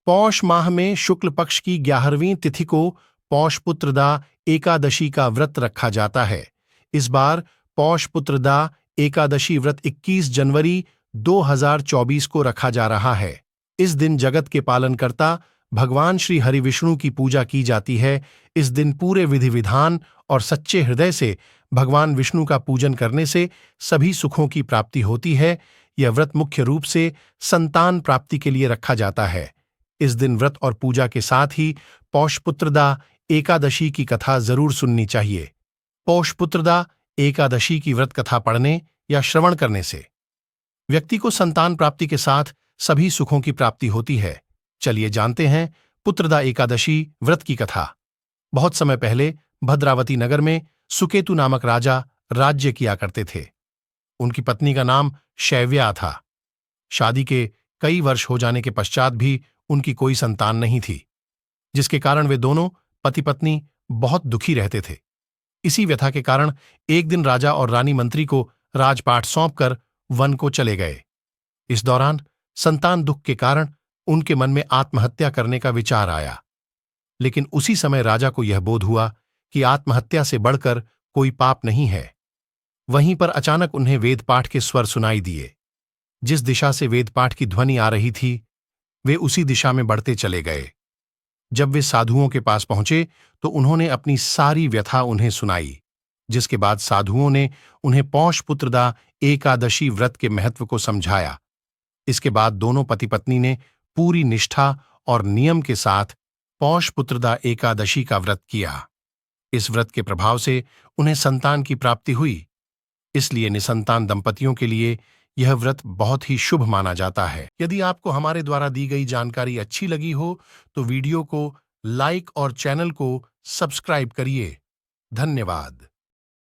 पौष माह में शुक्ल पक्ष की 11वीं तिथि को पौष पुत्रदा एकादशी का व्रत रखा जाता है। इस बार पौष पुत्रदा एकादशी व्रत 21 जनवरी 2024 को रखा जा रहा है। इस दिन जगत के पालनकर्ता भगवान श्री हरि विष्णु की पूजा की जाती है। इस दिन पूरे विधि विधान और सच्चे हृदय से भगवान विष्णु का पूजन करने से सभी सुखों की प्राप्ति होती है। यह व्रत मुख्य रूप से संतान प्राप्ति के लिए रखा जाता है। इस दिन व्रत और पूजा के साथ ही पौष पुत्रदा एकादशी की कथा जरूर सुननी चाहिए। पौष पुत्रदा एकादशी की व्रत कथा पढ़ने या श्रवण करने से व्यक्ति को संतान प्राप्ति के साथ सभी सुखों की प्राप्ति होती है। चलिए जानते हैं पुत्रदा एकादशी व्रत की कथा। बहुत समय पहले भद्रावती नगर में सुकेतु नामक राजा राज्य किया करते थे। उनकी पत्नी का नाम शैव्या था। शादी के कई वर्ष हो जाने के पश्चात भी उनकी कोई संतान नहीं थी, जिसके कारण वे दोनों पति पत्नी बहुत दुखी रहते थे। इसी व्यथा के कारण एक दिन राजा और रानी मंत्री को राजपाट सौंपकर वन को चले गए। इस दौरान संतान दुख के कारण उनके मन में आत्महत्या करने का विचार आया, लेकिन उसी समय राजा को यह बोध हुआ कि आत्महत्या से बढ़कर कोई पाप नहीं है। वहीं पर अचानक उन्हें वेदपाठ के स्वर सुनाई दिए। जिस दिशा से वेदपाठ की ध्वनि आ रही थी, वे उसी दिशा में बढ़ते चले गए। जब वे साधुओं के पास पहुंचे तो उन्होंने अपनी सारी व्यथा उन्हें सुनाई, जिसके बाद साधुओं ने उन्हें पौष पुत्रदा एकादशी व्रत के महत्व को समझाया। इसके बाद दोनों पति पत्नी ने पूरी निष्ठा और नियम के साथ पौष पुत्रदा एकादशी का व्रत किया। इस व्रत के प्रभाव से उन्हें संतान की प्राप्ति हुई। इसलिए निसंतान दंपतियों के लिए यह व्रत बहुत ही शुभ माना जाता है। यदि आपको हमारे द्वारा दी गई जानकारी अच्छी लगी हो तो वीडियो को लाइक और चैनल को सब्सक्राइब करिए। धन्यवाद।